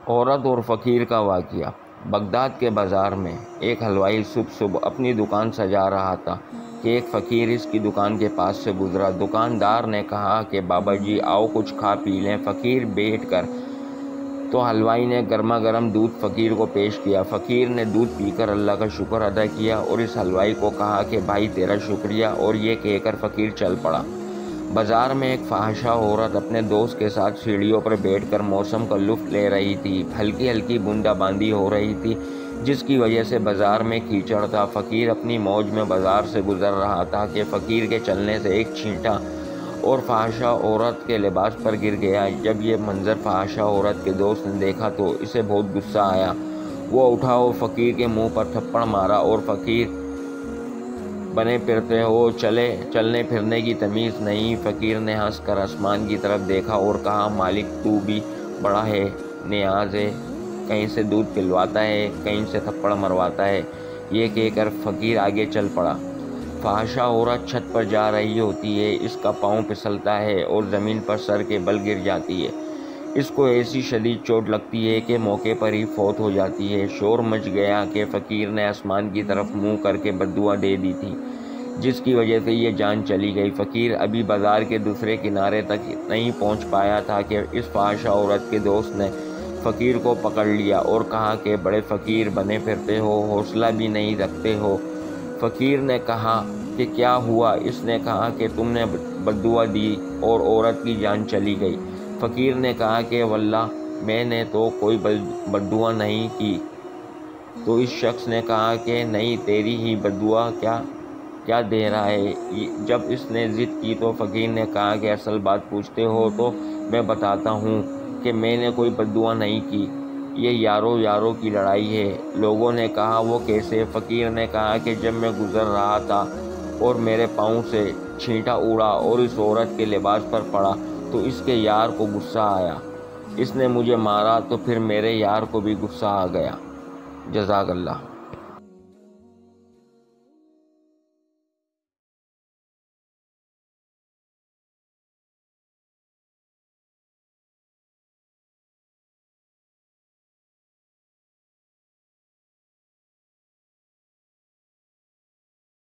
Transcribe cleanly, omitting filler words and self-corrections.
عورت اور فقیر کا واقعہ۔ بغداد کے بازار میں ایک حلوائی صبح اپنی دکان سجا رہا تھا کہ ایک فقیر اس کی دکان کے پاس سے گزرا۔ دکاندار نے کہا کہ بابا جی آؤ کچھ کھا پی لیں۔ فقیر بیٹھ کر تو حلوائی نے گرما گرم دودھ فقیر کو پیش کیا۔ فقیر نے دودھ پی کر اللہ کا شکر ادا کیا اور اس حلوائی کو کہا کہ بھائی تیرا شکریہ، اور یہ کہہ کر فقیر چل پڑا۔ بازار میں ایک فاحشہ عورت اپنے دوست کے ساتھ سیڑھیوں پر بیٹھ کر موسم کا لطف لے رہی تھی۔ ہلکی ہلکی بوندا باندی ہو رہی تھی جس کی وجہ سے بازار میں کیچڑ تھا۔ فقیر اپنی موج میں بازار سے گزر رہا تھا کہ فقیر کے چلنے سے ایک چینٹا اور فاحشہ عورت کے لباس پر گر گیا۔ جب یہ منظر فاحشہ عورت کے دوست نے دیکھا تو اسے بہت غصہ آیا۔ وہ اٹھا اور فقیر کے منہ پر تھپڑ مارا اور فقیر بنے پھرتے ہو، چلنے پھرنے کی تمیز نہیں۔ فقیر نے ہنس کر آسمان کی طرف دیکھا اور کہا مالک تو بھی بڑا ہے نیاز ہے، کہیں سے دودھ پلواتا ہے، کہیں سے تھپڑ مرواتا ہے۔ یہ کہہ کر فقیر آگے چل پڑا۔ فاحشہ عورت چھت پر جا رہی ہوتی ہے، اس کا پاؤں پھسلتا ہے اور زمین پر سر کے بل گر جاتی ہے۔ اس کو ایسی شدید چوٹ لگتی ہے کہ موقع پر ہی فوت ہو جاتی ہے۔ شور مچ گیا کہ فقیر نے آسمان کی طرف منہ کر کے بددعا دے دی تھی جس کی وجہ سے یہ جان چلی گئی۔ فقیر ابھی بازار کے دوسرے کنارے تک نہیں پہنچ پایا تھا کہ اس فاحشہ عورت کے دوست نے فقیر کو پکڑ لیا اور کہا کہ بڑے فقیر بنے پھرتے ہو، حوصلہ بھی نہیں رکھتے ہو۔ فقیر نے کہا کہ کیا ہوا؟ اس نے کہا کہ تم نے بددعا دی اور عورت کی جان چلی گئی۔ فقیر نے کہا کہ واللہ میں نے تو کوئی بددعا نہیں کی۔ تو اس شخص نے کہا کہ نہیں، تیری ہی بددعا کیا دے رہا ہے؟ جب اس نے ضد کی تو فقیر نے کہا کہ اصل بات پوچھتے ہو تو میں بتاتا ہوں کہ میں نے کوئی بددعا نہیں کی، یہ یاروں کی لڑائی ہے۔ لوگوں نے کہا وہ کیسے؟ فقیر نے کہا کہ جب میں گزر رہا تھا اور میرے پاؤں سے چھینٹا اڑا اور اس عورت کے لباس پر پڑا تو اس کے یار کو غصہ آیا، اس نے مجھے مارا تو پھر میرے یار کو بھی غصہ آ گیا۔ جزاک اللہ۔